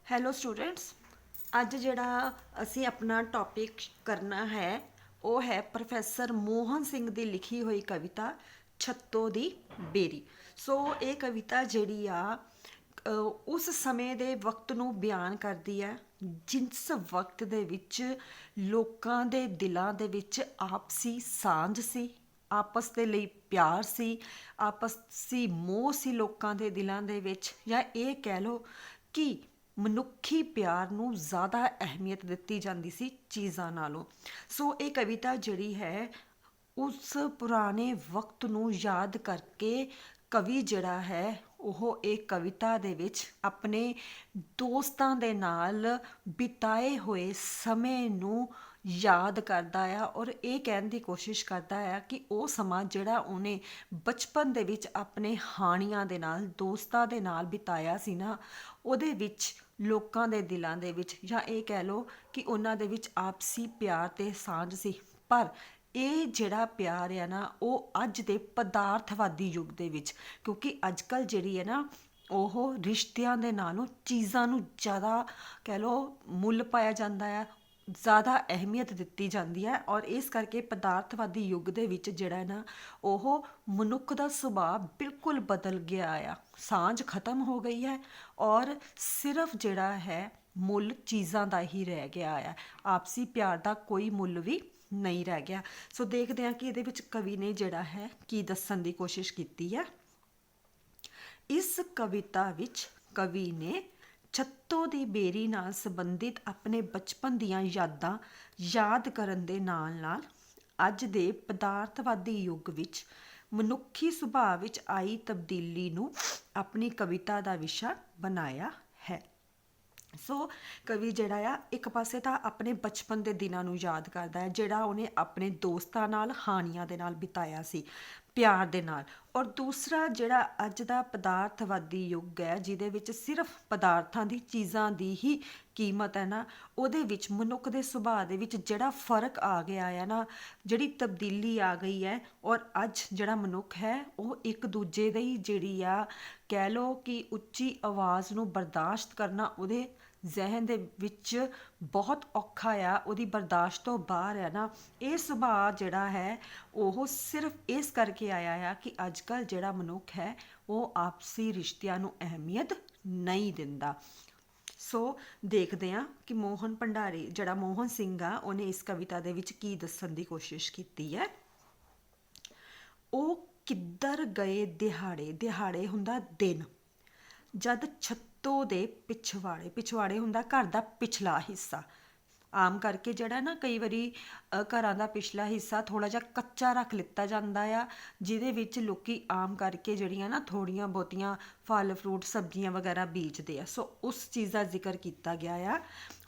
Hello students, ਅੱਜ ਜਿਹੜਾ ਅਸੀਂ ਆਪਣਾ ਟੌਪਿਕ ਕਰਨਾ ਹੈ ਉਹ ਹੈ ਪ੍ਰੋਫੈਸਰ ਮੋਹਨ ਸਿੰਘ ਦੀ ਲਿਖੀ ਹੋਈ ਕਵਿਤਾ ਛੱਤੋ ਦੀ ਬੇਰੀ। ਸੋ ਇਹ ਕਵਿਤਾ ਜਿਹੜੀ ਆ ਉਸ ਸਮੇਂ ਦੇ ਵਕਤ ਨੂੰ ਬਿਆਨ ਕਰਦੀ ਹੈ ਜਿਸ ਵਕਤ ਦੇ ਵਿੱਚ ਲੋਕਾਂ ਦੇ ਦਿਲਾਂ ਦੇ ਵਿੱਚ ਆਪਸੀ ਸਾਂਝ ਸੀ, ਆਪਸ ਦੇ ਲਈ ਪਿਆਰ ਸੀ, ਆਪਸੀ ਮੋਹ ਸੀ ਲੋਕਾਂ ਦੇ ਦਿਲਾਂ ਦੇ ਵਿੱਚ, ਜਾਂ ਇਹ ਕਹਿ ਲਓ ਕਿ ਮਨੁੱਖੀ ਪਿਆਰ ਨੂੰ ਜ਼ਿਆਦਾ ਅਹਿਮੀਅਤ ਦਿੱਤੀ ਜਾਂਦੀ ਸੀ ਚੀਜ਼ਾਂ ਨਾਲੋਂ। ਸੋ ਇਹ ਕਵਿਤਾ ਜਿਹੜੀ ਹੈ ਉਸ ਪੁਰਾਣੇ ਵਕਤ ਨੂੰ ਯਾਦ ਕਰਕੇ ਕਵੀ ਜਿਹੜਾ ਹੈ ਉਹ ਇਹ ਕਵਿਤਾ ਦੇ ਵਿੱਚ ਆਪਣੇ ਦੋਸਤਾਂ ਦੇ ਨਾਲ ਬਿਤਾਏ ਹੋਏ ਸਮੇਂ ਨੂੰ ਯਾਦ ਕਰਦਾ ਆ ਔਰ ਇਹ ਕਹਿਣ ਦੀ ਕੋਸ਼ਿਸ਼ ਕਰਦਾ ਆ ਕਿ ਉਹ ਸਮਾਂ ਜਿਹੜਾ ਉਹਨੇ ਬਚਪਨ ਦੇ ਵਿੱਚ ਆਪਣੇ ਹਾਣੀਆਂ ਦੇ ਨਾਲ, ਦੋਸਤਾਂ ਦੇ ਨਾਲ ਬਿਤਾਇਆ ਸੀ ਨਾ, ਉਹਦੇ ਵਿੱਚ ਲੋਕਾਂ ਦੇ ਦਿਲਾਂ ਦੇ ਵਿੱਚ, ਜਾਂ ਇਹ ਕਹਿ ਲਓ ਕਿ ਉਹਨਾਂ ਦੇ ਵਿੱਚ ਆਪਸੀ ਪਿਆਰ ਤੇ ਸਾਂਝ ਸੀ। ਪਰ ਇਹ ਜਿਹੜਾ ਪਿਆਰ ਆ ਨਾ ਉਹ ਅੱਜ ਦੇ ਪਦਾਰਥਵਾਦੀ ਯੁੱਗ ਦੇ ਵਿੱਚ, ਕਿਉਂਕਿ ਅੱਜ ਕੱਲ੍ਹ ਜਿਹੜੀ ਹੈ ਨਾ ਉਹ ਰਿਸ਼ਤਿਆਂ ਦੇ ਨਾਲੋਂ ਚੀਜ਼ਾਂ ਨੂੰ ਜ਼ਿਆਦਾ ਕਹਿ ਲਓ ਮੁੱਲ ਪਾਇਆ ਜਾਂਦਾ ਆ, ਜ਼ਿਆਦਾ ਅਹਿਮੀਅਤ ਦਿੱਤੀ ਜਾਂਦੀ ਹੈ ਔਰ ਇਸ ਕਰਕੇ ਪਦਾਰਥਵਾਦੀ ਯੁੱਗ ਦੇ ਵਿੱਚ ਜਿਹੜਾ ਨਾ ਉਹ ਮਨੁੱਖ ਦਾ ਸੁਭਾਅ ਬਿਲਕੁਲ ਬਦਲ ਗਿਆ ਆ, ਸਾਂਝ ਖਤਮ ਹੋ ਗਈ ਹੈ ਔਰ ਸਿਰਫ ਜਿਹੜਾ ਹੈ ਮੁੱਲ ਚੀਜ਼ਾਂ ਦਾ ਹੀ ਰਹਿ ਗਿਆ ਆ, ਆਪਸੀ ਪਿਆਰ ਦਾ ਕੋਈ ਮੁੱਲ ਵੀ ਨਹੀਂ ਰਹਿ ਗਿਆ। ਸੋ ਦੇਖਦੇ ਹਾਂ ਕਿ ਇਹਦੇ ਵਿੱਚ ਕਵੀ ਨੇ ਜਿਹੜਾ ਹੈ ਕੀ ਦੱਸਣ ਦੀ ਕੋਸ਼ਿਸ਼ ਕੀਤੀ ਹੈ। ਇਸ ਕਵਿਤਾ ਵਿੱਚ ਕਵੀ ਨੇ ਛੱਤੋ ਦੀ ਬੇਰੀ ਨਾਲ ਸੰਬੰਧਿਤ ਆਪਣੇ ਬਚਪਨ ਦੀਆਂ ਯਾਦਾਂ ਯਾਦ ਕਰਨ ਦੇ ਨਾਲ ਨਾਲ ਅੱਜ ਦੇ ਪਦਾਰਥਵਾਦੀ ਯੁੱਗ ਵਿੱਚ ਮਨੁੱਖੀ ਸੁਭਾਅ ਵਿੱਚ ਆਈ ਤਬਦੀਲੀ ਨੂੰ ਆਪਣੀ ਕਵਿਤਾ ਦਾ ਵਿਸ਼ਾ ਬਣਾਇਆ ਹੈ। ਸੋ ਕਵੀ ਜਿਹੜਾ ਆ ਇੱਕ ਪਾਸੇ ਤਾਂ ਆਪਣੇ ਬਚਪਨ ਦੇ ਦਿਨਾਂ ਨੂੰ ਯਾਦ ਕਰਦਾ ਹੈ ਜਿਹੜਾ ਉਹਨੇ ਆਪਣੇ ਦੋਸਤਾਂ ਨਾਲ, ਹਾਣੀਆਂ ਦੇ ਨਾਲ ਬਿਤਾਇਆ ਸੀ, ਪਿਆਰ ਦੇ ਨਾਲ, ਔਰ ਦੂਸਰਾ ਜਿਹੜਾ ਅੱਜ ਦਾ ਪਦਾਰਥਵਾਦੀ ਯੁੱਗ ਹੈ ਜਿਹਦੇ ਵਿੱਚ ਸਿਰਫ ਪਦਾਰਥਾਂ ਦੀ, ਚੀਜ਼ਾਂ ਦੀ ਹੀ ਕੀਮਤ ਹੈ ਨਾ, ਉਹਦੇ ਵਿੱਚ ਮਨੁੱਖ ਦੇ ਸੁਭਾਅ ਦੇ ਵਿੱਚ ਜਿਹੜਾ ਫਰਕ ਆ ਗਿਆ ਹੈ ਨਾ, ਜਿਹੜੀ ਤਬਦੀਲੀ ਆ ਗਈ ਹੈ ਔਰ ਅੱਜ ਜਿਹੜਾ ਮਨੁੱਖ ਹੈ ਉਹ ਇੱਕ ਦੂਜੇ ਦੀ ਜਿਹੜੀ ਆ ਕਹਿ ਲਓ ਕਿ ਉੱਚੀ ਆਵਾਜ਼ ਨੂੰ ਬਰਦਾਸ਼ਤ ਕਰਨਾ ਉਹਦੇ ਜ਼ਹਿਨ ਦੇ ਵਿੱਚ ਬਹੁਤ ਔਖਾ ਆ, ਉਹਦੀ ਬਰਦਾਸ਼ਤ ਤੋਂ ਬਾਹਰ ਹੈ ਨਾ। ਇਹ ਸੁਭਾਅ ਜਿਹੜਾ ਹੈ ਉਹ ਸਿਰਫ ਇਸ ਕਰਕੇ ਆਇਆ ਆ ਕਿ ਅੱਜ ਕੱਲ੍ਹ ਜਿਹੜਾ ਮਨੁੱਖ ਹੈ ਉਹ ਆਪਸੀ ਰਿਸ਼ਤਿਆਂ ਨੂੰ ਅਹਿਮੀਅਤ ਨਹੀਂ ਦਿੰਦਾ। ਸੋ ਦੇਖਦੇ ਹਾਂ ਕਿ ਮੋਹਨ ਭੰਡਾਰੀ ਜਿਹੜਾ ਮੋਹਨ ਸਿੰਘ ਆ ਉਹਨੇ ਇਸ ਕਵਿਤਾ ਦੇ ਵਿੱਚ ਕੀ ਦੱਸਣ ਦੀ ਕੋਸ਼ਿਸ਼ ਕੀਤੀ ਹੈ। ਉਹ ਕਿੱਧਰ ਗਏ ਦਿਹਾੜੇ, ਦਿਹਾੜੇ ਹੁੰਦਾ ਦਿਨ, ਜਦ ਛੱਤੋ ਦੇ ਪਿਛਵਾੜੇ, ਪਿਛਵਾੜੇ ਹੁੰਦਾ ਘਰ ਦਾ ਪਿਛਲਾ ਹਿੱਸਾ। ਆਮ ਕਰਕੇ ਜਿਹੜਾ ਨਾ ਕਈ ਵਾਰੀ ਘਰਾਂ ਦਾ ਪਿਛਲਾ ਹਿੱਸਾ ਥੋੜ੍ਹਾ ਜਿਹਾ ਕੱਚਾ ਰੱਖ ਲਿੱਤਾ ਜਾਂਦਾ ਆ, ਜਿਹਦੇ ਵਿੱਚ ਲੋਕੀ ਆਮ ਕਰਕੇ ਜਿਹੜੀਆਂ ਨਾ ਥੋੜ੍ਹੀਆਂ ਬਹੁਤੀਆਂ ਫਲ ਫਰੂਟ ਸਬਜ਼ੀਆਂ ਵਗੈਰਾ ਬੀਜਦੇ ਆ। ਸੋ ਉਸ ਚੀਜ਼ ਦਾ ਜ਼ਿਕਰ ਕੀਤਾ ਗਿਆ ਆ।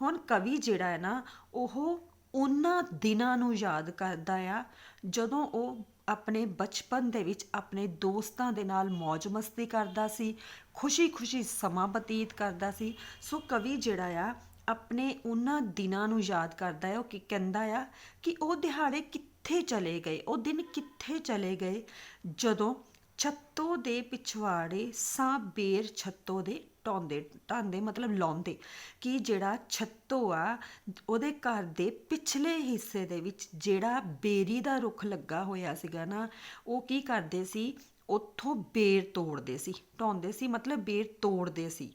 ਹੁਣ ਕਵੀ ਜਿਹੜਾ ਹੈ ਨਾ ਉਹ ਉਹਨਾਂ ਦਿਨਾਂ ਨੂੰ ਯਾਦ ਕਰਦਾ ਆ ਜਦੋਂ ਉਹ ਆਪਣੇ ਬਚਪਨ ਦੇ ਵਿੱਚ ਆਪਣੇ ਦੋਸਤਾਂ ਦੇ ਨਾਲ ਮੌਜ ਮਸਤੀ ਕਰਦਾ ਸੀ, ਖੁਸ਼ੀ ਖੁਸ਼ੀ ਸਮਾਂ ਬਤੀਤ ਕਰਦਾ ਸੀ। ਸੋ ਕਵੀ ਜਿਹੜਾ ਆ ਆਪਣੇ ਉਹਨਾਂ ਦਿਨਾਂ ਨੂੰ ਯਾਦ ਕਰਦਾ ਹੈ। ਉਹ ਕੀ ਕਹਿੰਦਾ ਆ ਕਿ ਉਹ ਦਿਹਾੜੇ ਕਿੱਥੇ ਚਲੇ ਗਏ, ਉਹ ਦਿਨ ਕਿੱਥੇ ਚਲੇ ਗਏ ਜਦੋਂ ਛੱਤੋ ਦੇ ਪਿਛਵਾੜੇ ਸਾਂ ਬੇਰ ਛੱਤੋ ਦੇ ਢਾਉਂਦੇ, ਢਾਉਂਦੇ ਮਤਲਬ ਲਾਉਂਦੇ, ਕਿ ਜਿਹੜਾ ਛੱਤੋ ਆ ਉਹਦੇ ਘਰ ਦੇ ਪਿਛਲੇ ਹਿੱਸੇ ਦੇ ਵਿੱਚ ਜਿਹੜਾ ਬੇਰੀ ਦਾ ਰੁੱਖ ਲੱਗਾ ਹੋਇਆ ਸੀਗਾ ਨਾ, ਉਹ ਕੀ ਕਰਦੇ ਸੀ, ਉੱਥੋਂ ਬੇਰ ਤੋੜਦੇ ਸੀ, ਢਾਉਂਦੇ ਸੀ ਮਤਲਬ ਬੇਰ ਤੋੜਦੇ ਸੀ,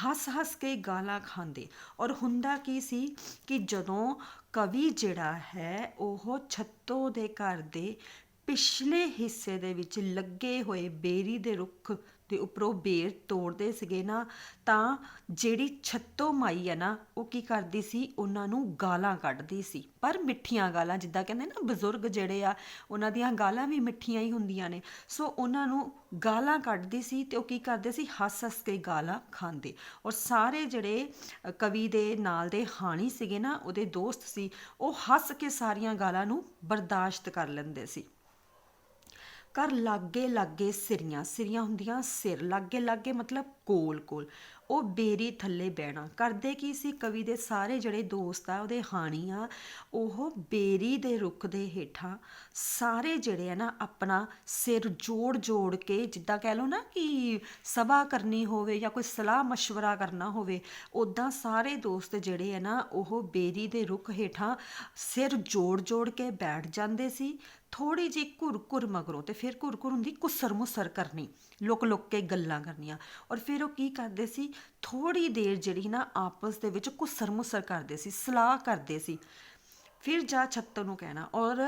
ਹੱਸ ਹੱਸ ਕੇ ਗਾਲਾਂ ਖਾਂਦੇ। ਔਰ ਹੁੰਦਾ ਕੀ ਸੀ ਕਿ ਜਦੋਂ ਕਵੀ ਜਿਹੜਾ ਹੈ ਉਹ ਛੱਤੋ ਦੇ ਘਰ ਦੇ ਪਿਛਲੇ ਹਿੱਸੇ ਦੇ ਵਿੱਚ ਲੱਗੇ ਹੋਏ ਬੇਰੀ ਦੇ ਰੁੱਖ ਦੇ ਉੱਪਰੋਂ ਬੇਰ ਤੋੜਦੇ ਸੀਗੇ ਨਾ, ਤਾਂ ਜਿਹੜੀ ਛੱਤੋ ਮਾਈ ਹੈ ਨਾ ਉਹ ਕੀ ਕਰਦੀ ਸੀ, ਉਹਨਾਂ ਨੂੰ ਗਾਲਾਂ ਕੱਢਦੀ ਸੀ, ਪਰ ਮਿੱਠੀਆਂ ਗਾਲਾਂ, ਜਿੱਦਾਂ ਕਹਿੰਦੇ ਨਾ ਬਜ਼ੁਰਗ ਜਿਹੜੇ ਆ ਉਹਨਾਂ ਦੀਆਂ ਗਾਲਾਂ ਵੀ ਮਿੱਠੀਆਂ ਹੀ ਹੁੰਦੀਆਂ ਨੇ। ਸੋ ਉਹਨਾਂ ਨੂੰ ਗਾਲਾਂ ਕੱਢਦੀ ਸੀ ਤੇ ਉਹ ਕੀ ਕਰਦੇ ਸੀ, ਹੱਸ ਹੱਸ ਕੇ ਗਾਲਾਂ ਖਾਂਦੇ। ਔਰ ਸਾਰੇ ਜਿਹੜੇ ਕਵੀ ਦੇ ਨਾਲ ਦੇ ਹਾਣੀ ਸੀਗੇ ਨਾ, ਉਹਦੇ ਦੋਸਤ ਸੀ, ਉਹ ਹੱਸ ਕੇ ਸਾਰੀਆਂ ਗਾਲਾਂ ਨੂੰ ਬਰਦਾਸ਼ਤ ਕਰ ਲੈਂਦੇ ਸੀ। ਘਰ ਲਾਗੇ ਲਾਗੇ ਸਿਰੀਆਂ, ਸਿਰੀਆਂ ਹੁੰਦੀਆਂ ਸਿਰ, ਲਾਗੇ ਲਾਗੇ ਮਤਲਬ ਕੋਲ ਕੋਲ ਉਹ ਬੇਰੀ ਥੱਲੇ ਬਹਿਣਾ। ਕਰਦੇ ਕੀ ਸੀ, ਕਵੀ ਦੇ ਸਾਰੇ ਜਿਹੜੇ ਦੋਸਤ ਆ, ਉਹਦੇ ਹਾਣੀ ਆ, ਉਹ ਬੇਰੀ ਦੇ ਰੁੱਖ ਦੇ ਹੇਠਾਂ ਸਾਰੇ ਜਿਹੜੇ ਆ ਨਾ ਆਪਣਾ ਸਿਰ ਜੋੜ ਜੋੜ ਕੇ, ਜਿੱਦਾਂ ਕਹਿ ਲਓ ਨਾ ਕਿ ਸਭਾ ਕਰਨੀ ਹੋਵੇ ਜਾਂ ਕੋਈ ਸਲਾਹ ਮਸ਼ਵਰਾ ਕਰਨਾ ਹੋਵੇ, ਉੱਦਾਂ ਸਾਰੇ ਦੋਸਤ ਜਿਹੜੇ ਆ ਨਾ ਉਹ ਬੇਰੀ ਦੇ ਰੁੱਖ ਹੇਠਾਂ ਸਿਰ ਜੋੜ ਜੋੜ ਕੇ ਬੈਠ ਜਾਂਦੇ ਸੀ। ਥੋੜੀ ਜਿਹੀ ਘੁਰ ਮਗਰੋਂ ਤੇ ਫਿਰ ਘੁਰ ਹੁੰਦੀ ਕੁਸਰ ਮੁਸਰ ਕਰਨੀ, ਲੁਕ ਲੁਕ ਕੇ ਗੱਲਾਂ ਕਰਨੀਆਂ। ਔਰ ਫਿਰ ਉਹ ਕੀ ਕਰਦੇ ਸੀ, ਥੋੜੀ ਦੇਰ ਜਿਹੜੀ ਨਾ ਆਪਸ ਦੇ ਵਿੱਚ ਕੁਸਰ ਮੁਸਰ ਕਰਦੇ ਸੀ, ਸਲਾਹ ਕਰਦੇ ਸੀ। ਫਿਰ ਜਾ ਛੱਤੋ ਨੂੰ ਕਹਿਣਾ, ਔਰ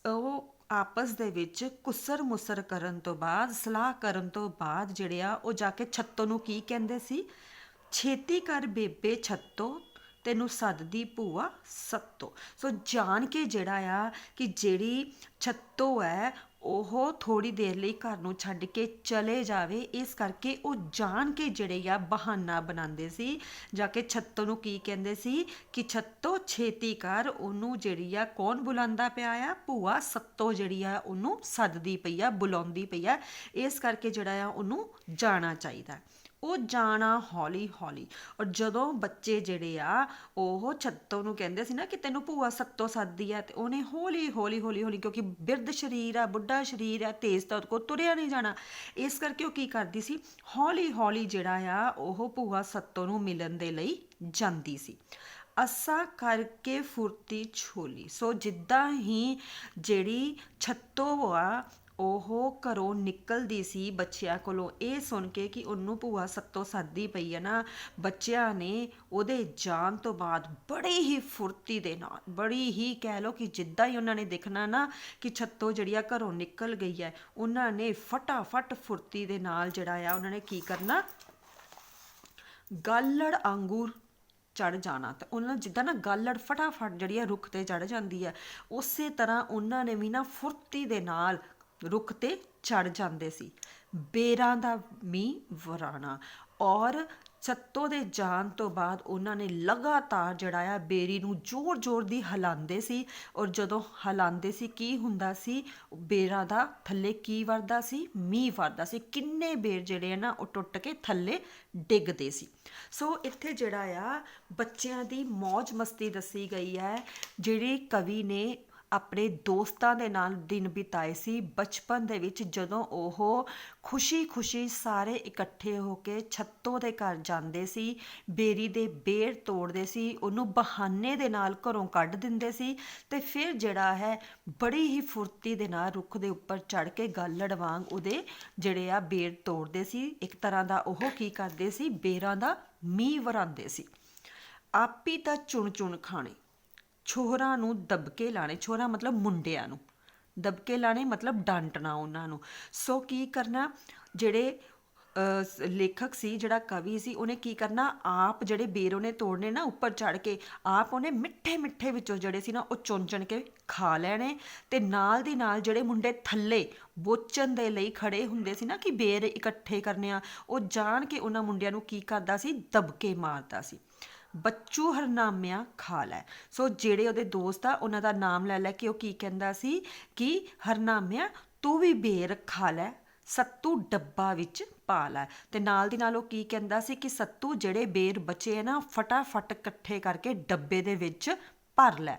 ਉਹ ਆਪਸ ਦੇ ਵਿੱਚ ਕੁਸਰ ਮੁਸਰ ਕਰਨ ਤੋਂ ਬਾਅਦ, ਸਲਾਹ ਕਰਨ ਤੋਂ ਬਾਅਦ ਜਿਹੜੇ ਆ ਉਹ ਜਾ ਕੇ ਛੱਤੋ ਨੂੰ ਕੀ ਕਹਿੰਦੇ ਸੀ, ਛੇਤੀ ਕਰ ਬੇਬੇ ਛੱਤੋ ਤੈਨੂੰ ਸੱਦਦੀ ਭੂਆ ਸੱਤੋ। ਸੋ ਜਾਣ ਕੇ ਜਿਹੜਾ ਆ ਕਿ ਜਿਹੜੀ ਛੱਤੋ ਹੈ ਉਹ ਥੋੜੀ ਦੇਰ ਲਈ ਘਰ ਨੂੰ ਛੱਡ ਕੇ ਚਲੇ ਜਾਵੇ, ਇਸ ਕਰਕੇ ਉਹ ਜਾਣ ਕੇ ਜਿਹੜੇ ਆ ਬਹਾਨਾ ਬਣਾਉਂਦੇ ਸੀ। ਜਾ ਕੇ ਛੱਤੋ ਨੂੰ ਕੀ ਕਹਿੰਦੇ ਸੀ ਕਿ ਛੱਤੋ ਛੇਤੀ ਕਰ, ਉਹਨੂੰ ਜਿਹੜੀ ਆ ਕੌਣ ਬੁਲਾਉਂਦਾ ਪਿਆ ਆ, ਭੂਆ ਸੱਤੋ ਜਿਹੜੀ ਆ ਉਹਨੂੰ ਸੱਦਦੀ ਪਈ ਆ, ਬੁਲਾਉਂਦੀ ਪਈ ਆ, ਇਸ ਕਰਕੇ ਜਿਹੜਾ ਆ ਉਹਨੂੰ ਜਾਣਾ ਚਾਹੀਦਾ। ਉਹ ਜਾਣਾ ਹੌਲੀ ਹੌਲੀ। ਔਰ ਜਦੋਂ ਬੱਚੇ ਜਿਹੜੇ ਆ ਉਹ ਛੱਤੋ ਨੂੰ ਕਹਿੰਦੇ ਸੀ ਨਾ ਕਿ ਤੈਨੂੰ ਭੂਆ ਸੱਤੋ ਸੱਦਦੀ ਆ, ਤੇ ਉਹਨੇ ਹੌਲੀ ਹੌਲੀ ਹੌਲੀ ਹੌਲੀ, ਕਿਉਂਕਿ ਬਿਰਧ ਸਰੀਰ ਆ, ਬੁੱਢਾ ਸਰੀਰ ਆ, ਤੇਜ਼ ਤਾਂ ਉਹਦੇ ਕੋਲ ਤੁਰਿਆ ਨਹੀਂ ਜਾਣਾ, ਇਸ ਕਰਕੇ ਉਹ ਕੀ ਕਰਦੀ ਸੀ, ਹੌਲੀ ਹੌਲੀ ਜਿਹੜਾ ਆ ਉਹ ਭੂਆ ਸੱਤੋ ਨੂੰ ਮਿਲਣ ਦੇ ਲਈ ਜਾਂਦੀ ਸੀ। ਅਸਾਂ ਕਰਕੇ ਫੁਰਤੀ ਛੋਲੀ। ਸੋ ਜਿੱਦਾਂ ਹੀ ਜਿਹੜੀ ਛੱਤੋ ਆ ਉਹ ਘਰੋਂ ਨਿਕਲਦੀ ਸੀ ਬੱਚਿਆਂ ਕੋਲੋਂ ਇਹ ਸੁਣ ਕੇ ਕਿ ਉਹਨੂੰ ਭੂਆ ਸੱਤੋ ਸੱਦਦੀ ਪਈ ਹੈ ਨਾ, ਬੱਚਿਆਂ ਨੇ ਉਹਦੇ ਜਾਣ ਤੋਂ ਬਾਅਦ ਬੜੀ ਹੀ ਫੁਰਤੀ ਦੇ ਨਾਲ, ਬੜੀ ਹੀ ਕਹਿ ਲਓ ਕਿ ਜਿੱਦਾਂ ਹੀ ਉਹਨਾਂ ਨੇ ਦੇਖਣਾ ਨਾ ਕਿ ਛੱਤੋ ਜਿਹੜੀ ਆ ਘਰੋਂ ਨਿਕਲ ਗਈ ਹੈ, ਉਹਨਾਂ ਨੇ ਫਟਾਫਟ ਫੁਰਤੀ ਦੇ ਨਾਲ ਜਿਹੜਾ ਆ ਉਹਨਾਂ ਨੇ ਕੀ ਕਰਨਾ, ਗਾਲੜ ਆਂਗੂਰ ਚੜ ਜਾਣਾ। ਤੇ ਉਹਨਾਂ ਜਿੱਦਾਂ ਨਾ ਗਾਲੜ ਫਟਾਫਟ ਜਿਹੜੀ ਆ ਰੁੱਖ ਤੇ ਚੜ ਜਾਂਦੀ ਹੈ, ਉਸੇ ਤਰ੍ਹਾਂ ਉਹਨਾਂ ਨੇ ਵੀ ਨਾ ਫੁਰਤੀ ਦੇ ਨਾਲ ਰੁੱਖ ਤੇ ਚੜ ਜਾਂਦੇ ਸੀ। ਬੇਰਾਂ ਦਾ ਮੀਂਹ ਵਰਾਣਾ। ਔਰ ਛੱਤੋ ਦੇ ਜਾਣ ਤੋਂ ਬਾਅਦ ਉਹਨਾਂ ਨੇ ਲਗਾਤਾਰ ਜਿਹੜਾ ਆ ਬੇਰੀ ਨੂੰ ਜ਼ੋਰ ਜ਼ੋਰ ਦੀ ਹਿਲਾਉਂਦੇ ਸੀ। ਔਰ ਜਦੋਂ ਹਿਲਾਉਂਦੇ ਸੀ ਕੀ ਹੁੰਦਾ ਸੀ, ਬੇਰਾਂ ਦਾ ਥੱਲੇ ਕੀ ਵਰਦਾ ਸੀ, ਮੀਂਹ ਵਰਦਾ ਸੀ। ਕਿੰਨੇ ਬੇਰ ਜਿਹੜੇ ਆ ਨਾ ਉਹ ਟੁੱਟ ਕੇ ਥੱਲੇ ਡਿੱਗਦੇ ਸੀ। ਸੋ ਇੱਥੇ ਜਿਹੜਾ ਆ ਬੱਚਿਆਂ ਦੀ ਮੌਜ ਮਸਤੀ ਦੱਸੀ ਗਈ ਹੈ, ਜਿਹੜੀ ਕਵੀ ਨੇ ਆਪਣੇ ਦੋਸਤਾਂ ਦੇ ਨਾਲ ਦਿਨ ਬਿਤਾਏ ਸੀ ਬਚਪਨ ਦੇ ਵਿੱਚ, ਜਦੋਂ ਉਹ ਖੁਸ਼ੀ ਸਾਰੇ ਇਕੱਠੇ ਹੋ ਕੇ ਛੱਤੋ ਦੇ ਘਰ ਜਾਂਦੇ ਸੀ, ਬੇਰੀ ਦੇ ਬੇਰ ਤੋੜਦੇ ਸੀ, ਉਹਨੂੰ ਬਹਾਨੇ ਦੇ ਨਾਲ ਘਰੋਂ ਕੱਢ ਦਿੰਦੇ ਸੀ, ਤੇ ਫਿਰ ਜਿਹੜਾ ਹੈ ਬੜੀ ਹੀ ਫੁਰਤੀ ਦੇ ਨਾਲ ਰੁੱਖ ਦੇ ਉੱਪਰ ਚੜ੍ਹ ਕੇ ਗਾਲੜ ਵਾਂਗ ਉਹਦੇ ਜਿਹੜੇ ਆ ਬੇਰ ਤੋੜਦੇ ਸੀ। ਇੱਕ ਤਰ੍ਹਾਂ ਦਾ ਉਹ ਕੀ ਕਰਦੇ ਸੀ, ਬੇਰਾਂ ਦਾ ਮੀਂਹ ਵਰਾਉਂਦੇ ਸੀ। ਆਪੀ ਤਾਂ ਚੁਣ ਚੁਣ ਖਾਣੇ, ਛੋਹਰਾਂ ਨੂੰ ਦਬਕੇ ਲਾਣੇ, ਛੋਹਰਾਂ ਮਤਲਬ ਮੁੰਡਿਆਂ ਨੂੰ, ਦਬਕੇ ਲਾਣੇ ਮਤਲਬ ਡਾਂਟਣਾ ਉਹਨਾਂ ਨੂੰ। ਸੋ ਕੀ ਕਰਨਾ, ਜਿਹੜੇ ਲੇਖਕ ਸੀ, ਜਿਹੜਾ ਕਵੀ ਸੀ, ਉਹਨੇ ਕੀ ਕਰਨਾ, ਆਪ ਜਿਹੜੇ ਬੇਰ ਉਹਨੇ ਤੋੜਨੇ ਨਾ ਉੱਪਰ ਚੜ੍ਹ ਕੇ, ਆਪ ਉਹਨੇ ਮਿੱਠੇ ਮਿੱਠੇ ਵਿੱਚੋਂ ਜਿਹੜੇ ਸੀ ਨਾ ਉਹ ਚੁਣ ਕੇ ਖਾ ਲੈਣੇ, ਤੇ ਨਾਲ ਦੀ ਨਾਲ ਜਿਹੜੇ ਮੁੰਡੇ ਥੱਲੇ ਬੋਚਣ ਦੇ ਲਈ ਖੜੇ ਹੁੰਦੇ ਸੀ ਨਾ ਕਿ ਬੇਰ ਇਕੱਠੇ ਕਰਨੇ ਆ, ਉਹ ਜਾਣ ਕੇ ਉਹਨਾਂ ਮੁੰਡਿਆਂ ਨੂੰ ਕੀ ਕਰਦਾ ਸੀ, ਦਬਕੇ ਮਾਰਦਾ ਸੀ। ਬੱਚੂ ਹਰਨਾਮਿਆਂ ਖਾ ਲੈ। ਸੋ ਜਿਹੜੇ ਉਹਦੇ ਦੋਸਤ ਆ ਉਹਨਾਂ ਦਾ ਨਾਮ ਲੈ ਲੈ ਕੇ ਉਹ ਕੀ ਕਹਿੰਦਾ ਸੀ ਕਿ ਹਰਨਾਮਿਆਂ ਤੂੰ ਵੀ ਬੇਰ ਖਾ ਲੈ, ਸੱਤੂ ਡੱਬਾ ਵਿੱਚ ਪਾ ਲੈ। ਤੇ ਨਾਲ ਦੀ ਨਾਲ ਉਹ ਕੀ ਕਹਿੰਦਾ ਸੀ ਕਿ ਸੱਤੂ ਜਿਹੜੇ ਬੇਰ ਬਚੇ ਆ ਨਾ ਫਟਾਫਟ ਇਕੱਠੇ ਕਰਕੇ ਡੱਬੇ ਦੇ ਵਿੱਚ ਭਰ ਲੈ,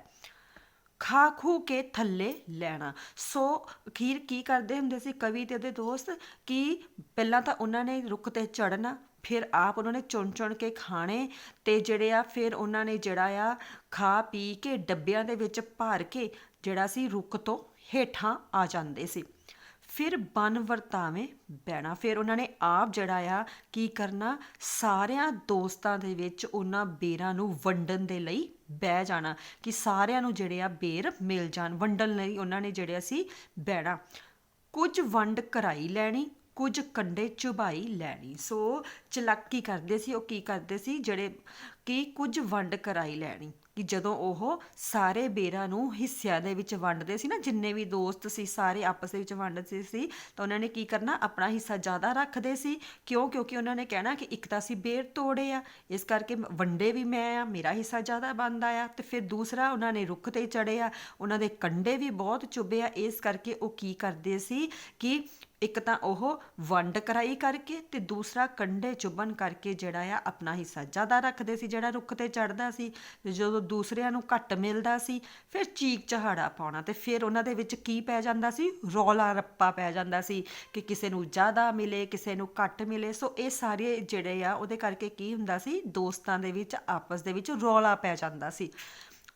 ਖਾ ਖੂ ਕੇ ਥੱਲੇ ਲੈਣਾ। ਸੋ ਅਖੀਰ ਕੀ ਕਰਦੇ ਹੁੰਦੇ ਸੀ ਕਵੀ ਤੇ ਉਹਦੇ ਦੋਸਤ, ਕਿ ਪਹਿਲਾਂ ਤਾਂ ਉਹਨਾਂ ਨੇ ਰੁੱਖ ਤੇ ਚੜ੍ਹਨਾ, ਫਿਰ ਆਪ ਉਹਨਾਂ ਨੇ ਚੁਣ ਕੇ ਖਾਣੇ, ਤੇ ਜਿਹੜੇ ਆ ਫਿਰ ਉਹਨਾਂ ਨੇ ਜਿਹੜਾ ਆ ਖਾ ਪੀ ਕੇ ਡੱਬਿਆਂ ਦੇ ਵਿੱਚ ਭਰ ਕੇ ਜਿਹੜਾ ਸੀ ਰੁੱਖ ਤੋਂ ਹੇਠਾਂ ਆ ਜਾਂਦੇ ਸੀ। ਫਿਰ ਬਨ ਵਰਤਾਵੇਂ ਬਹਿਣਾ, ਫਿਰ ਉਹਨਾਂ ਨੇ ਆਪ ਜਿਹੜਾ ਆ ਕੀ ਕਰਨਾ, ਸਾਰਿਆਂ ਦੋਸਤਾਂ ਦੇ ਵਿੱਚ ਉਹਨਾਂ ਬੇਰਾਂ ਨੂੰ ਵੰਡਣ ਦੇ ਲਈ ਬਹਿ ਜਾਣਾ, ਕਿ ਸਾਰਿਆਂ ਨੂੰ ਜਿਹੜੇ ਆ ਬੇਰ ਮਿਲ ਜਾਣ। ਵੰਡਣ ਲਈ ਉਹਨਾਂ ਨੇ ਜਿਹੜਾ ਸੀ ਬਹਿਣਾ। ਕੁਝ ਵੰਡ ਕਰਾਈ ਲੈਣੀ, ਕੁਝ ਕੰਡੇ ਚੁਬਾਈ ਲੈਣੀ। ਸੋ ਚਲਾਕੀ ਕਰਦੇ ਸੀ ਉਹ, ਕੀ ਕਰਦੇ ਸੀ ਜਿਹੜੇ ਕਿ ਕੁਝ ਵੰਡ ਕਰਾਈ ਲੈਣੀ, ਕਿ ਜਦੋਂ ਉਹ ਸਾਰੇ ਬੇਰਾਂ ਨੂੰ ਹਿੱਸਿਆਂ ਦੇ ਵਿੱਚ ਵੰਡਦੇ ਸੀ ਨਾ, ਜਿੰਨੇ ਵੀ ਦੋਸਤ ਸੀ ਸਾਰੇ ਆਪਸ ਦੇ ਵਿੱਚ ਵੰਡਦੇ ਸੀ, ਤਾਂ ਉਹਨਾਂ ਨੇ ਕੀ ਕਰਨਾ, ਆਪਣਾ ਹਿੱਸਾ ਜ਼ਿਆਦਾ ਰੱਖਦੇ ਸੀ। ਕਿਉਂਕਿ ਉਹਨਾਂ ਨੇ ਕਹਿਣਾ ਕਿ ਇੱਕ ਤਾਂ ਅਸੀਂ ਬੇਰ ਤੋੜੇ ਆ, ਇਸ ਕਰਕੇ ਵੰਡੇ ਵੀ ਮੈਂ ਆ, ਮੇਰਾ ਹਿੱਸਾ ਜ਼ਿਆਦਾ ਬਣਦਾ ਆ। ਤੇ ਫਿਰ ਦੂਸਰਾ, ਉਹਨਾਂ ਨੇ ਰੁੱਖ ਤੇ ਚੜੇ ਆ, ਉਹਨਾਂ ਦੇ ਕੰਡੇ ਵੀ ਬਹੁਤ ਚੁੱਭੇ ਆ, ਇਸ ਕਰਕੇ ਉਹ ਕੀ ਕਰਦੇ ਸੀ ਕਿ ਇੱਕ ਤਾਂ ਉਹ ਵੰਡ ਕਰਾਈ ਕਰਕੇ ਤੇ ਦੂਸਰਾ ਕੰਡੇ ਚੁੱਭਣ ਕਰਕੇ ਜਿਹੜਾ ਆ ਆਪਣਾ ਹਿੱਸਾ ਜ਼ਿਆਦਾ ਰੱਖਦੇ ਸੀ ਜਿਹੜਾ ਰੁੱਖ ਤੇ ਚੜਦਾ ਸੀ। ਤੇ ਜਦੋਂ ਦੂਸਰਿਆਂ ਨੂੰ ਘੱਟ ਮਿਲਦਾ ਸੀ ਫਿਰ ਚੀਕ ਚਹਾੜਾ ਪਾਉਣਾ, ਤੇ ਫਿਰ ਉਹਨਾਂ ਦੇ ਵਿੱਚ ਕੀ ਪੈ ਜਾਂਦਾ ਸੀ, ਰੌਲਾ ਰੱਪਾ ਪੈ ਜਾਂਦਾ ਸੀ ਕਿ ਕਿਸੇ ਨੂੰ ਜ਼ਿਆਦਾ ਮਿਲੇ ਕਿਸੇ ਨੂੰ ਘੱਟ ਮਿਲੇ। ਸੋ ਇਹ ਸਾਰੇ ਜਿਹੜੇ ਆ ਉਹਦੇ ਕਰਕੇ ਕੀ ਹੁੰਦਾ ਸੀ, ਦੋਸਤਾਂ ਦੇ ਵਿੱਚ ਆਪਸ ਦੇ ਵਿੱਚ ਰੌਲਾ ਪੈ ਜਾਂਦਾ ਸੀ,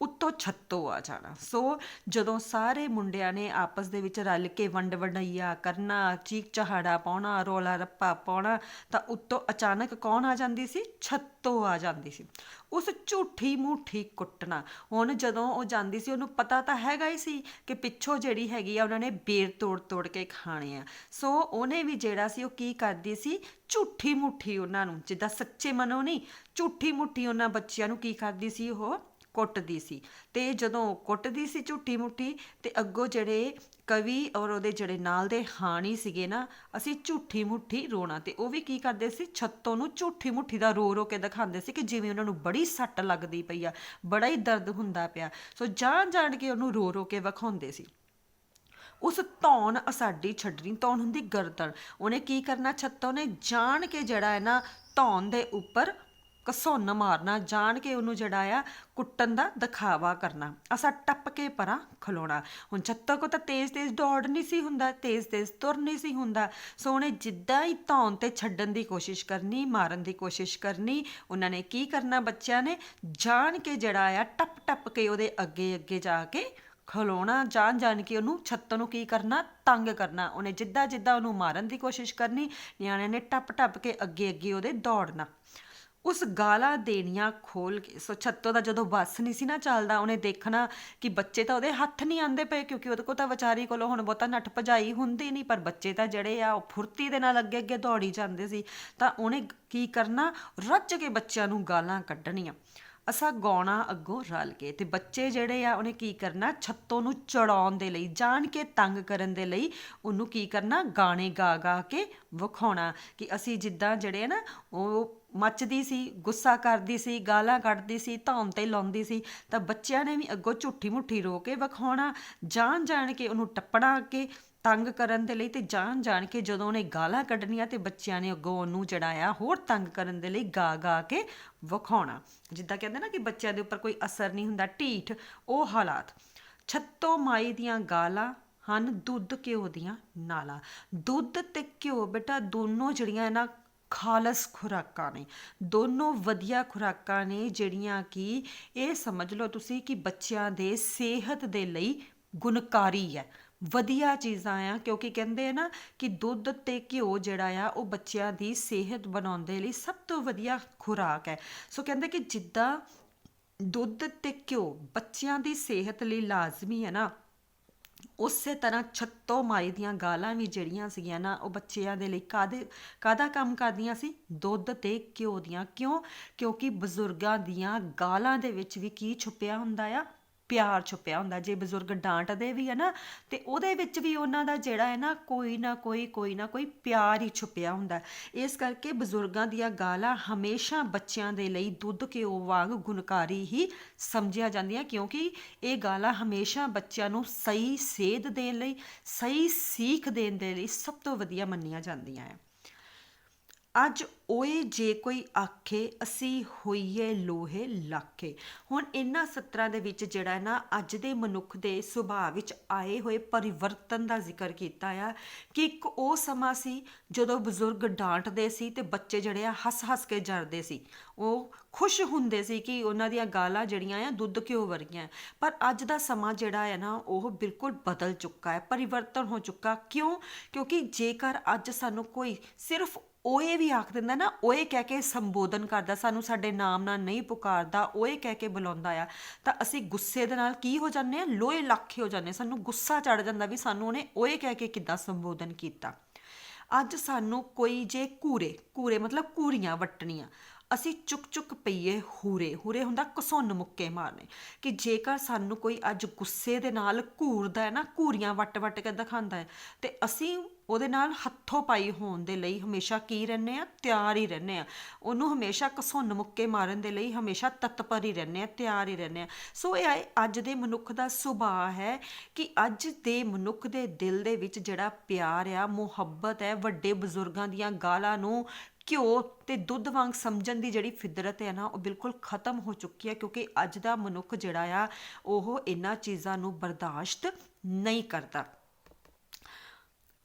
ਉੱਤੋਂ ਛੱਤੋਂ ਆ ਜਾਣਾ। ਸੋ ਜਦੋਂ ਸਾਰੇ ਮੁੰਡਿਆਂ ਨੇ ਆਪਸ ਦੇ ਵਿੱਚ ਰਲ ਕੇ ਵੰਡ ਵੰਡਈਆ ਕਰਨਾ, ਚੀਕ ਚਹਾੜਾ ਪਾਉਣਾ, ਰੌਲਾ ਰੱਪਾ ਪਾਉਣਾ, ਤਾਂ ਉੱਤੋਂ ਅਚਾਨਕ ਕੌਣ ਆ ਜਾਂਦੀ ਸੀ, ਛੱਤੋਂ ਆ ਜਾਂਦੀ ਸੀ। ਉਸ ਝੂਠੀ ਮੂਠੀ ਕੁੱਟਣਾ। ਹੁਣ ਜਦੋਂ ਉਹ ਜਾਂਦੀ ਸੀ ਉਹਨੂੰ ਪਤਾ ਤਾਂ ਹੈਗਾ ਹੀ ਸੀ ਕਿ ਪਿੱਛੋਂ ਜਿਹੜੀ ਹੈਗੀ ਆ ਉਹਨਾਂ ਨੇ ਬੇਰ ਤੋੜ ਤੋੜ ਕੇ ਖਾਣੇ ਆ। ਸੋ ਉਹਨੇ ਵੀ ਜਿਹੜਾ ਸੀ ਉਹ ਕੀ ਕਰਦੀ ਸੀ, ਝੂਠੀ ਮੂਠੀ ਉਹਨਾਂ ਨੂੰ, ਜਿੱਦਾਂ ਸੱਚੇ ਮਨੋਂ ਨਹੀਂ, ਝੂਠੀ ਮੂਠੀ ਉਹਨਾਂ ਬੱਚਿਆਂ ਨੂੰ ਕੀ ਕਰਦੀ ਸੀ, ਉਹ ਕੁੱਟਦੀ ਸੀ। ਤੇ ਜਦੋਂ ਕੁੱਟਦੀ ਸੀ ਝੂਠੀ ਮੁੱਠੀ, ਤੇ ਅੱਗੋਂ ਜਿਹੜੇ ਕਵੀ ਔਰ ਉਹਦੇ ਜਿਹੜੇ ਨਾਲ ਦੇ ਹਾਣੀ ਸੀਗੇ ਨਾ, ਅਸੀਂ ਝੂਠੀ ਮੁੱਠੀ ਰੋਣਾ, ਤੇ ਉਹ ਵੀ ਕੀ ਕਰਦੇ ਸੀ, ਛੱਤੋਂ ਨੂੰ ਝੂਠੀ ਮੁੱਠੀ ਦਾ ਰੋ ਰੋ ਕੇ ਦਿਖਾਉਂਦੇ ਸੀ ਕਿ ਜਿਵੇਂ ਉਹਨਾਂ ਨੂੰ ਬੜੀ ਸੱਟ ਲੱਗਦੀ ਪਈ ਆ, ਬੜਾ ਹੀ ਦਰਦ ਹੁੰਦਾ ਪਿਆ। ਸੋ ਜਾਣ ਜਾਣ ਕੇ ਉਹਨੂੰ ਰੋ ਰੋ ਕੇ ਵਿਖਾਉਂਦੇ ਸੀ। ਉਸ ਧੌਣ ਅਸਾਡੀ ਛੱਡਣੀ, ਧੌਣ ਹੁੰਦੀ ਗਰਦਨ, ਉਹਨੇ ਕੀ ਕਰਨਾ, ਛੱਤੋਂ ਨੇ ਜਾਣ ਕੇ ਜਿਹੜਾ ਹੈ ਨਾ ਧੌਣ ਦੇ ਉੱਪਰ ਘਸੁੰਨ ਮਾਰਨਾ, ਜਾਣ ਕੇ ਉਹਨੂੰ ਜਿਹੜਾ ਆ ਕੁੱਟਣ ਦਾ ਦਿਖਾਵਾ ਕਰਨਾ, ਅਸਾਂ ਟੱਪ ਕੇ ਪਰਾਂ ਖਲੋਣਾ। ਹੁਣ ਛੱਤੋਂ ਕੋ ਤਾਂ ਤੇਜ਼ ਤੇਜ਼ ਦੌੜ ਨਹੀਂ ਸੀ ਹੁੰਦਾ, ਤੇਜ਼ ਤੇਜ਼ ਤੁਰ ਨਹੀਂ ਸੀ ਹੁੰਦਾ। ਸੋ ਉਹਨੇ ਜਿੱਦਾਂ ਹੀ ਧੌਣ ਤੇ ਛੱਡਣ ਦੀ ਕੋਸ਼ਿਸ਼ ਕਰਨੀ, ਮਾਰਨ ਦੀ ਕੋਸ਼ਿਸ਼ ਕਰਨੀ, ਉਹਨਾਂ ਨੇ ਕੀ ਕਰਨਾ, ਬੱਚਿਆਂ ਨੇ ਜਾਣ ਕੇ ਜਿਹੜਾ ਆ ਟੱਪ ਟੱਪ ਕੇ ਉਹਦੇ ਅੱਗੇ ਅੱਗੇ ਜਾ ਕੇ ਖਲੋਣਾ, ਜਾਣ ਜਾਣ ਕੇ ਉਹਨੂੰ ਛੱਤੋਂ ਨੂੰ ਕੀ ਕਰਨਾ, ਤੰਗ ਕਰਨਾ। ਉਹਨੇ ਜਿੱਦਾਂ ਜਿੱਦਾਂ ਉਹਨੂੰ ਮਾਰਨ ਦੀ ਕੋਸ਼ਿਸ਼ ਕਰਨੀ, ਨਿਆਣਿਆਂ ਨੇ ਟੱਪ ਟੱਪ ਕੇ ਅੱਗੇ ਅੱਗੇ ਉਹਦੇ ਦੌੜਨਾ। ਉਸ ਗਾਲਾਂ ਦੇਣੀਆਂ ਖੋਲ ਕੇ। ਸੋ ਛੱਤੋਂ ਦਾ ਜਦੋਂ ਬੱਸ ਨਹੀਂ ਸੀ ਨਾ ਚੱਲਦਾ, ਉਹਨੇ ਦੇਖਣਾ ਕਿ ਬੱਚੇ ਤਾਂ ਉਹਦੇ ਹੱਥ ਨਹੀਂ ਆਉਂਦੇ ਪਏ, ਕਿਉਂਕਿ ਉਹਦੇ ਕੋਲ ਤਾਂ ਵਿਚਾਰੀ ਕੋਲੋਂ ਹੁਣ ਬਹੁਤਾ ਨੱਠ ਭਜਾਈ ਹੁੰਦੀ ਨਹੀਂ, ਪਰ ਬੱਚੇ ਤਾਂ ਜਿਹੜੇ ਆ ਉਹ ਫੁਰਤੀ ਦੇ ਨਾਲ ਅੱਗੇ ਅੱਗੇ ਦੌੜੀ ਜਾਂਦੇ ਸੀ। ਤਾਂ ਉਹਨੇ ਕੀ ਕਰਨਾ, ਰੱਜ ਕੇ ਬੱਚਿਆਂ ਨੂੰ ਗਾਲਾਂ ਕੱਢਣੀਆਂ, ਅਸਾਂ ਗਾਉਣਾ ਅੱਗੋਂ ਰਲ ਕੇ। ਤੇ ਬੱਚੇ ਜਿਹੜੇ ਆ ਉਹਨੇ ਕੀ ਕਰਨਾ, ਛੱਤੋਂ ਨੂੰ ਚੜਾਉਣ ਦੇ ਲਈ, ਜਾਣ ਕੇ ਤੰਗ ਕਰਨ ਦੇ ਲਈ ਉਹਨੂੰ ਕੀ ਕਰਨਾ, ਗਾਣੇ ਗਾ ਗਾ ਕੇ ਵਿਖਾਉਣਾ ਕਿ ਅਸੀਂ ਜਿੱਦਾਂ ਜਿਹੜੇ ਆ ਨਾ, ਉਹ ਮੱਚਦੀ ਸੀ, ਗੁੱਸਾ ਕਰਦੀ ਸੀ, ਗਾਲਾਂ ਕੱਢਦੀ ਸੀ, ਧੌਣ ਤੇ ਲਾਉਂਦੀ ਸੀ, ਤਾਂ ਬੱਚਿਆਂ ਨੇ ਵੀ ਅੱਗੋਂ ਝੂਠੀ ਮੁੱਠੀ ਰੋ ਕੇ ਵਿਖਾਉਣਾ, ਜਾਣ ਜਾਣ ਕੇ ਉਹਨੂੰ ਟੱਪਣਾ ਅੱਗੇ ਤੰਗ ਕਰਨ ਦੇ ਲਈ। ਤੇ ਜਾਣ ਜਾਣ ਕੇ ਜਦੋਂ ਉਹਨੇ ਗਾਲਾਂ ਕੱਢਣੀਆਂ ਤੇ ਬੱਚਿਆਂ ਨੇ ਅੱਗੋਂ ਉਹਨੂੰ ਜਿਹੜਾ ਆ ਹੋਰ ਤੰਗ ਕਰਨ ਦੇ ਲਈ ਗਾ ਗਾ ਕੇ ਵਿਖਾਉਣਾ। ਜਿੱਦਾਂ ਕਹਿੰਦੇ ਨਾ ਕਿ ਬੱਚਿਆਂ ਦੇ ਉੱਪਰ ਕੋਈ ਅਸਰ ਨਹੀਂ ਹੁੰਦਾ, ਢੀਠ, ਉਹ ਹਾਲਾਤ। ਛੱਤੋਂ ਮਾਈ ਦੀਆਂ ਗਾਲਾਂ ਹਨ ਦੁੱਧ ਘਿਓ ਦੀਆਂ ਨਾਲਾਂ। ਦੁੱਧ ਤੇ ਘਿਓ ਬੇਟਾ ਦੋਨੋਂ ਜਿਹੜੀਆਂ ਨਾ ਖਾਲਸ ਖੁਰਾਕਾਂ ਨੇ, ਦੋਨੋਂ ਵਧੀਆ ਖੁਰਾਕਾਂ ਨੇ, ਜਿਹੜੀਆਂ ਕਿ ਇਹ ਸਮਝ ਲਓ ਤੁਸੀਂ ਕਿ ਬੱਚਿਆਂ ਦੇ ਸਿਹਤ ਦੇ ਲਈ ਗੁਣਕਾਰੀ ਹੈ, ਵਧੀਆ ਚੀਜ਼ਾਂ ਆ। ਕਿਉਂਕਿ ਕਹਿੰਦੇ ਆ ਨਾ ਕਿ ਦੁੱਧ ਤੇ ਘਿਓ ਜਿਹੜਾ ਆ ਉਹ ਬੱਚਿਆਂ ਦੀ ਸਿਹਤ ਬਣਾਉਣ ਦੇ ਲਈ ਸਭ ਤੋਂ ਵਧੀਆ ਖੁਰਾਕ ਹੈ। ਸੋ ਕਹਿੰਦੇ ਕਿ ਜਿੱਦਾਂ ਦੁੱਧ ਤੇ ਘਿਓ ਬੱਚਿਆਂ ਦੀ ਸਿਹਤ ਲਈ ਲਾਜ਼ਮੀ ਹੈ ਨਾ, ਉਸੇ ਤਰ੍ਹਾਂ ਛੱਤੋਂ ਮਾਈ ਦੀਆਂ ਗਾਲਾਂ ਵੀ ਜਿਹੜੀਆਂ ਸੀਗੀਆਂ ਨਾ, ਉਹ ਬੱਚਿਆਂ ਦੇ ਲਈ ਕਾਹਦਾ ਕੰਮ ਕਰਦੀਆਂ ਸੀ, ਦੁੱਧ ਤੇ ਘਿਓ ਦੀਆਂ। ਕਿਉਂ? ਕਿਉਂਕਿ ਬਜ਼ੁਰਗਾਂ ਦੀਆਂ ਗਾਲਾਂ ਦੇ ਵਿੱਚ ਵੀ ਕੀ ਛੁਪਿਆ ਹੁੰਦਾ ਆ, ਪਿਆਰ ਛੁਪਿਆ ਹੁੰਦਾ। ਜੇ ਬਜ਼ੁਰਗ ਡਾਂਟਦੇ ਵੀ ਹੈ ਨਾ, ਤੇ ਉਹਦੇ ਵਿੱਚ ਵੀ ਉਹਨਾਂ ਦਾ ਜਿਹੜਾ ਹੈ ਨਾ ਕੋਈ ਨਾ ਕੋਈ ਪਿਆਰ ਹੀ ਛੁਪਿਆ ਹੁੰਦਾ। ਇਸ ਕਰਕੇ ਬਜ਼ੁਰਗਾਂ ਦੀਆਂ ਗਾਲਾਂ ਹਮੇਸ਼ਾ ਬੱਚਿਆਂ ਦੇ ਲਈ ਦੁੱਧ ਘਿਓ ਵਾਂਗ ਗੁਣਕਾਰੀ ਹੀ ਸਮਝੀਆਂ ਜਾਂਦੀਆਂ, ਕਿਉਂਕਿ ਇਹ ਗਾਲਾਂ ਹਮੇਸ਼ਾ ਬੱਚਿਆਂ ਨੂੰ ਸਹੀ ਸੇਧ ਦੇਣ ਲਈ, ਸਹੀ ਸੀਖ ਦੇਣ ਦੇ ਲਈ ਸਭ ਤੋਂ ਵਧੀਆ ਮੰਨੀਆਂ ਜਾਂਦੀਆਂ ਹੈ। ਅੱਜ ਓਏ ਜੇ ਕੋਈ ਆਖੇ ਅਸੀਂ ਹੋਈਏ ਲੋਹੇ ਲਾਖੇ। ਹੁਣ ਇਹਨਾਂ ਸਤਰਾਂ ਦੇ ਵਿੱਚ ਜਿਹੜਾ ਨਾ ਅੱਜ ਦੇ ਮਨੁੱਖ ਦੇ ਸੁਭਾਅ ਵਿੱਚ ਆਏ ਹੋਏ ਪਰਿਵਰਤਨ ਦਾ ਜ਼ਿਕਰ ਕੀਤਾ ਆ ਕਿ ਇੱਕ ਉਹ ਸਮਾਂ ਸੀ ਜਦੋਂ ਬਜ਼ੁਰਗ ਡਾਂਟਦੇ ਸੀ ਤੇ ਬੱਚੇ ਜਿਹੜੇ ਆ ਹੱਸ ਹੱਸ ਕੇ ਜਰਦੇ ਸੀ, ਉਹ ਖੁਸ਼ ਹੁੰਦੇ ਸੀ ਕਿ ਉਹਨਾਂ ਦੀਆਂ ਗਾਲਾਂ ਜਿਹੜੀਆਂ ਆ ਦੁੱਧ ਘਿਓ ਵਰਗੀਆਂ। ਪਰ ਅੱਜ ਦਾ ਸਮਾਂ ਜਿਹੜਾ ਹੈ ਨਾ ਉਹ ਬਿਲਕੁਲ ਬਦਲ ਚੁੱਕਾ ਹੈ, ਪਰਿਵਰਤਨ ਹੋ ਚੁੱਕਾ। ਕਿਉਂ? ਕਿਉਂਕਿ ਜੇਕਰ ਅੱਜ ਸਾਨੂੰ ਕੋਈ ਸਿਰਫ ਓਏ ਵੀ ਆਖ ਦਿੰਦਾ ਨਾ, ਓਏ ਕਹਿ ਕੇ ਸੰਬੋਧਨ ਕਰਦਾ, ਸਾਨੂੰ ਸਾਡੇ ਨਾਮ ਨਾਲ ਨਹੀਂ ਪੁਕਾਰਦਾ, ਓਏ ਕਹਿ ਕੇ ਬੁਲਾਉਂਦਾ ਆ, ਤਾਂ ਅਸੀਂ ਗੁੱਸੇ ਦੇ ਨਾਲ ਕੀ ਹੋ ਜਾਂਦੇ ਆ, ਲੋਹੇ ਲਾਖੇ ਹੋ ਜਾਂਦੇ। ਸਾਨੂੰ ਗੁੱਸਾ ਚੜ ਜਾਂਦਾ ਵੀ ਸਾਨੂੰ ਉਹਨੇ ਓਏ ਕਹਿ ਕੇ ਕਿੱਦਾਂ ਸੰਬੋਧਨ ਕੀਤਾ। ਅੱਜ ਸਾਨੂੰ ਕੋਈ ਜੇ ਘੂਰੇ ਮਤਲਬ ਘੂਰੀਆਂ ਵੱਟਣੀਆਂ, ਅਸੀਂ ਚੁੱਕ ਚੁੱਕ ਪਈਏ ਹੂਰੇ। ਹੂਰੇ ਹੁੰਦਾ ਘਸੁੰਨ ਮੁੱਕੇ ਮਾਰਨੇ, ਕਿ ਜੇਕਰ ਸਾਨੂੰ ਕੋਈ ਅੱਜ ਗੁੱਸੇ ਦੇ ਨਾਲ ਘੂਰਦਾ ਹੈ ਨਾ, ਘੂਰੀਆਂ ਵੱਟ ਵੱਟ ਕੇ ਦਿਖਾਉਂਦਾ ਹੈ, ਤੇ ਅਸੀਂ ਉਹਦੇ ਨਾਲ ਹੱਥੋਂ ਪਾਈ ਹੋਣ ਦੇ ਲਈ ਹਮੇਸ਼ਾ ਕੀ ਰਹਿੰਦੇ ਆ, ਤਿਆਰ ਹੀ ਰਹਿੰਦੇ ਆ। ਉਹਨੂੰ ਹਮੇਸ਼ਾ ਘਸੁੰਨ ਮੁੱਕੇ ਮਾਰਨ ਦੇ ਲਈ ਹਮੇਸ਼ਾ ਤਤਪਰ ਹੀ ਰਹਿੰਦੇ ਆ, ਤਿਆਰ ਹੀ ਰਹਿੰਦੇ ਆ। ਸੋ ਇਹ ਅੱਜ ਦੇ ਮਨੁੱਖ ਦਾ ਸੁਭਾਅ ਹੈ ਕਿ ਅੱਜ ਦੇ ਮਨੁੱਖ ਦੇ ਦਿਲ ਦੇ ਵਿੱਚ ਜਿਹੜਾ ਪਿਆਰ ਆ, ਮੁਹੱਬਤ ਹੈ, ਵੱਡੇ ਬਜ਼ੁਰਗਾਂ ਦੀਆਂ ਗਾਲਾਂ ਨੂੰ ਘਿਓ ਤੇ ਦੁੱਧ ਵਾਂਗ ਸਮਝਣ ਦੀ ਜਿਹੜੀ ਫਿਦਰਤ ਹੈ ਨਾ, ਉਹ ਬਿਲਕੁਲ ਖਤਮ ਹੋ ਚੁੱਕੀ ਹੈ। ਕਿਉਂਕਿ ਅੱਜ ਦਾ ਮਨੁੱਖ ਜਿਹੜਾ ਆ ਉਹ ਇਹਨਾਂ ਚੀਜ਼ਾਂ ਨੂੰ ਬਰਦਾਸ਼ਤ ਨਹੀਂ ਕਰਦਾ।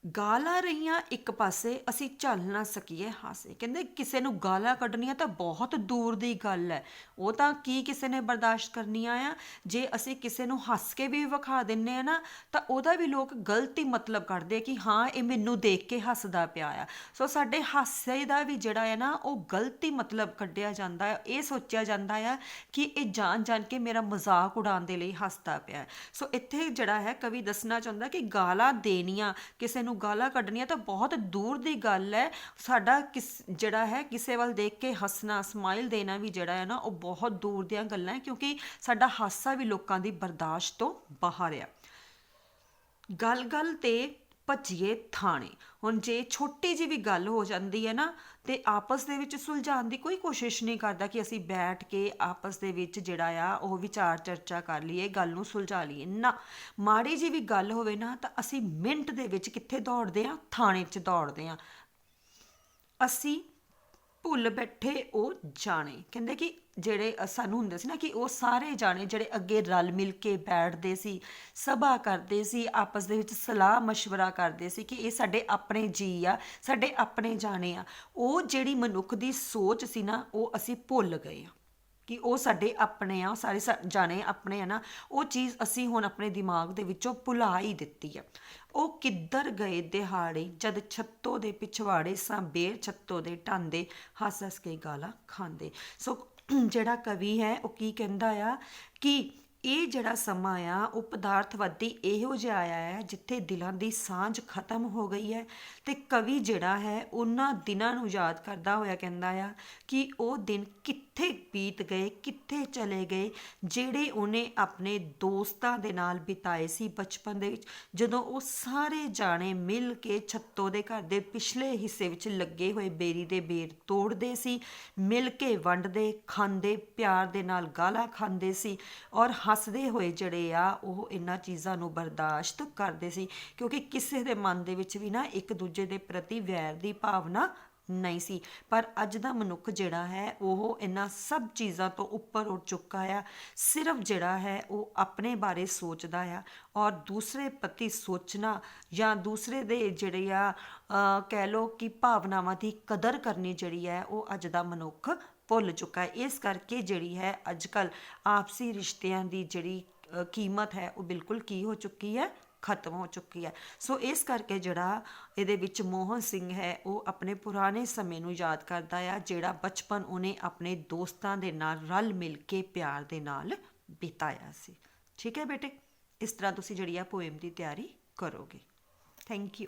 ਗਾਲਾਂ ਰਹੀਆਂ ਇੱਕ ਪਾਸੇ, ਅਸੀਂ ਝੱਲ ਨਾ ਸਕੀਏ ਹਾਸੇ। ਕਹਿੰਦੇ ਕਿਸੇ ਨੂੰ ਗਾਲਾਂ ਕੱਢਣੀਆਂ ਤਾਂ ਬਹੁਤ ਦੂਰ ਦੀ ਗੱਲ ਹੈ, ਉਹ ਤਾਂ ਕੀ ਕਿਸੇ ਨੇ ਬਰਦਾਸ਼ਤ ਕਰਨੀਆਂ ਆ। ਜੇ ਅਸੀਂ ਕਿਸੇ ਨੂੰ ਹੱਸ ਕੇ ਵੀ ਵਿਖਾ ਦਿੰਦੇ ਆ ਨਾ, ਤਾਂ ਉਹਦਾ ਵੀ ਲੋਕ ਗਲਤ ਹੀ ਮਤਲਬ ਕੱਢਦੇ ਆ ਕਿ ਹਾਂ ਇਹ ਮੈਨੂੰ ਦੇਖ ਕੇ ਹੱਸਦਾ ਪਿਆ ਆ। ਸੋ ਸਾਡੇ ਹਾਸੇ ਦਾ ਵੀ ਜਿਹੜਾ ਹੈ ਨਾ, ਉਹ ਗਲਤ ਹੀ ਮਤਲਬ ਕੱਢਿਆ ਜਾਂਦਾ ਹੈ। ਇਹ ਸੋਚਿਆ ਜਾਂਦਾ ਆ ਕਿ ਇਹ ਜਾਣ ਜਾਣ ਕੇ ਮੇਰਾ ਮਜ਼ਾਕ ਉਡਾਉਣ ਦੇ ਲਈ ਹੱਸਦਾ ਪਿਆ। ਸੋ ਇੱਥੇ ਜਿਹੜਾ ਹੈ ਕਵੀ ਦੱਸਣਾ ਚਾਹੁੰਦਾ ਕਿ ਗਾਲਾਂ ਦੇਣੀਆਂ, ਕਿਸੇ ਨੂੰ ਗਾਲਾਂ ਕੱਢਣੀਆਂ ਤਾਂ ਬਹੁਤ ਦੂਰ ਦੀ ਗੱਲ ਹੈ। ਸਾਡਾ ਜਿਹੜਾ ਹੈ ਕਿਸੇ ਵੱਲ ਦੇਖ ਕੇ ਹੱਸਣਾ, ਸਮਾਈਲ ਦੇਣਾ ਵੀ ਜਿਹੜਾ ਹੈ ਨਾ, ਉਹ ਬਹੁਤ ਦੂਰ ਦੀਆਂ ਗੱਲਾਂ ਹੈ। ਕਿਉਂਕਿ ਸਾਡਾ ਹਾਸਾ ਵੀ ਲੋਕਾਂ ਦੀ ਬਰਦਾਸ਼ਤ ਤੋਂ ਬਾਹਰ ਆ। ਗੱਲ ਗੱਲ ਤੇ ਭੱਜੀਏ ਥਾਣੇ। ਹੁਣ ਜੇ ਛੋਟੀ ਜਿਹੀ ਵੀ ਗੱਲ ਹੋ ਜਾਂਦੀ ਹੈ ਨਾ, ਤੇ ਆਪਸ ਦੇ ਵਿੱਚ ਸੁਲਝਾਉਣ ਦੀ ਕੋਈ ਕੋਸ਼ਿਸ਼ ਨਹੀਂ ਕਰਦਾ ਕਿ ਅਸੀਂ ਬੈਠ ਕੇ ਆਪਸ ਦੇ ਵਿੱਚ ਜਿਹੜਾ ਆ ਉਹ ਵਿਚਾਰ ਚਰਚਾ ਕਰ ਲਈਏ, ਗੱਲ ਨੂੰ ਸੁਲਝਾ ਲਈਏ ਨਾ। ਮਾੜੀ ਜਿਹੀ ਵੀ ਗੱਲ ਹੋਵੇ ਨਾ, ਤਾਂ ਅਸੀਂ ਮਿੰਟ ਦੇ ਵਿੱਚ ਕਿੱਥੇ ਦੌੜਦੇ ਹਾਂ, ਥਾਣੇ 'ਚ ਦੌੜਦੇ ਹਾਂ। ਅਸੀਂ ਭੁੱਲ ਬੈਠੇ ਉਹ ਜਾਣੇ। ਕਹਿੰਦੇ ਕਿ ਜਿਹੜੇ ਸਾਨੂੰ ਹੁੰਦੇ ਸੀ ਨਾ, ਕਿ ਉਹ ਸਾਰੇ ਜਾਣੇ ਜਿਹੜੇ ਅੱਗੇ ਰਲ ਮਿਲ ਕੇ ਬੈਠਦੇ ਸੀ, ਸਭਾ ਕਰਦੇ ਸੀ, ਆਪਸ ਦੇ ਵਿੱਚ ਸਲਾਹ ਮਸ਼ਵਰਾ ਕਰਦੇ ਸੀ ਕਿ ਇਹ ਸਾਡੇ ਆਪਣੇ ਜੀ ਆ, ਸਾਡੇ ਆਪਣੇ ਜਾਣੇ ਆ। ਉਹ ਜਿਹੜੀ ਮਨੁੱਖ ਦੀ ਸੋਚ ਸੀ ਨਾ, ਉਹ ਅਸੀਂ ਭੁੱਲ ਗਏ ਆ ਕਿ ਉਹ ਸਾਡੇ ਆਪਣੇ ਆ, ਉਹ ਸਾਰੇ ਜਾਣੇ ਆਪਣੇ ਆ ਨਾ। ਉਹ ਚੀਜ਼ ਅਸੀਂ ਹੁਣ ਆਪਣੇ ਦਿਮਾਗ ਦੇ ਵਿੱਚੋਂ ਭੁਲਾ ਹੀ ਦਿੱਤੀ ਆ। ਉਹ ਕਿੱਧਰ ਗਏ ਦਿਹਾੜੇ, ਜਦ ਛੱਤੋਂ ਦੇ ਪਿਛਵਾੜੇ ਸਾਂ ਬੇਰ ਛੱਤੋਂ ਦੇ ਢਾਂਦੇ, ਹੱਸ ਹੱਸ ਕੇ ਗਾਲਾਂ ਖਾਂਦੇ। ਸੋ ਜਿਹੜਾ ਕਵੀ ਹੈ ਉਹ ਕੀ ਕਹਿੰਦਾ ਆ ਕਿ ਇਹ ਜਿਹੜਾ ਸਮਾਂ ਆ ਉਹ ਪਦਾਰਥਵਾਦੀ ਇਹੋ ਜਿਹਾ ਆਇਆ ਹੈ ਜਿੱਥੇ ਦਿਲਾਂ ਦੀ ਸਾਂਝ ਖਤਮ ਹੋ ਗਈ ਹੈ। ਤੇ ਕਵੀ ਜਿਹੜਾ ਹੈ ਉਹਨਾਂ ਦਿਨਾਂ ਨੂੰ ਯਾਦ ਕਰਦਾ ਹੋਇਆ ਕਹਿੰਦਾ ਆ ਕਿ ਉਹ ਦਿਨ ਕਿੱਥੇ ਬੀਤ ਗਏ, ਕਿੱਥੇ ਚਲੇ ਗਏ, ਜਿਹੜੇ ਉਹਨੇ ਆਪਣੇ ਦੋਸਤਾਂ ਦੇ ਨਾਲ ਬਿਤਾਏ ਸੀ ਬਚਪਨ ਦੇ ਵਿੱਚ, ਜਦੋਂ ਉਹ ਸਾਰੇ ਜਾਣੇ ਮਿਲ ਕੇ ਛੱਤੋ ਦੇ ਘਰ ਦੇ ਪਿਛਲੇ ਹਿੱਸੇ ਵਿੱਚ ਲੱਗੇ ਹੋਏ ਬੇਰੀ ਦੇ ਬੇਰ ਤੋੜਦੇ ਸੀ, ਮਿਲ ਕੇ ਵੰਡਦੇ, ਖਾਂਦੇ, ਪਿਆਰ ਦੇ ਨਾਲ ਗਾਲਾਂ ਖਾਂਦੇ ਸੀ, ਔਰ ਹੱਸਦੇ ਹੋਏ ਜਿਹੜੇ ਆ ਉਹ ਇਹਨਾਂ ਚੀਜ਼ਾਂ ਨੂੰ ਬਰਦਾਸ਼ਤ ਕਰਦੇ ਸੀ। ਕਿਉਂਕਿ ਕਿਸੇ ਦੇ ਮਨ ਦੇ ਵਿੱਚ ਵੀ ਨਾ ਇੱਕ ਦੂਜੇ ਦੇ ਪ੍ਰਤੀ ਵੈਰ ਦੀ ਭਾਵਨਾ ਨਹੀਂ ਸੀ। ਪਰ ਅੱਜ ਦਾ ਮਨੁੱਖ ਜਿਹੜਾ ਹੈ ਉਹ ਇਹਨਾਂ ਸਭ ਚੀਜ਼ਾਂ ਤੋਂ ਉੱਪਰ ਉੱਠ ਚੁੱਕਾ ਆ। ਸਿਰਫ ਜਿਹੜਾ ਹੈ ਉਹ ਆਪਣੇ ਬਾਰੇ ਸੋਚਦਾ ਆ, ਔਰ ਦੂਸਰੇ ਪ੍ਰਤੀ ਸੋਚਣਾ ਜਾਂ ਦੂਸਰੇ ਦੇ ਜਿਹੜੇ ਆ ਕਹਿ ਲਓ ਕਿ ਭਾਵਨਾਵਾਂ ਦੀ ਕਦਰ ਕਰਨੀ ਜਿਹੜੀ ਹੈ ਉਹ ਅੱਜ ਦਾ ਮਨੁੱਖ ਭੁੱਲ ਚੁੱਕਾ ਹੈ। ਇਸ ਕਰਕੇ ਜਿਹੜੀ ਹੈ ਅੱਜ ਕੱਲ੍ਹ ਆਪਸੀ ਰਿਸ਼ਤਿਆਂ ਦੀ ਜਿਹੜੀ ਕੀਮਤ ਹੈ ਉਹ ਬਿਲਕੁਲ ਕੀ ਹੋ ਚੁੱਕੀ ਹੈ, ਖਤਮ ਹੋ ਚੁੱਕੀ ਹੈ। ਸੋ ਇਸ ਕਰਕੇ ਜਿਹੜਾ ਇਹਦੇ ਵਿੱਚ ਮੋਹਨ ਸਿੰਘ ਹੈ ਉਹ ਆਪਣੇ ਪੁਰਾਣੇ ਸਮੇਂ ਨੂੰ ਯਾਦ ਕਰਦਾ ਆ, ਜਿਹੜਾ ਬਚਪਨ ਉਹਨੇ ਆਪਣੇ ਦੋਸਤਾਂ ਦੇ ਨਾਲ ਰਲ ਮਿਲ ਕੇ ਪਿਆਰ ਦੇ ਨਾਲ ਬਿਤਾਇਆ ਸੀ। ਠੀਕ ਹੈ ਬੇਟੇ, ਇਸ ਤਰ੍ਹਾਂ ਤੁਸੀਂ ਜਿਹੜੀ ਆ ਪੋਇਮ ਦੀ ਤਿਆਰੀ ਕਰੋਗੇ। Thank you.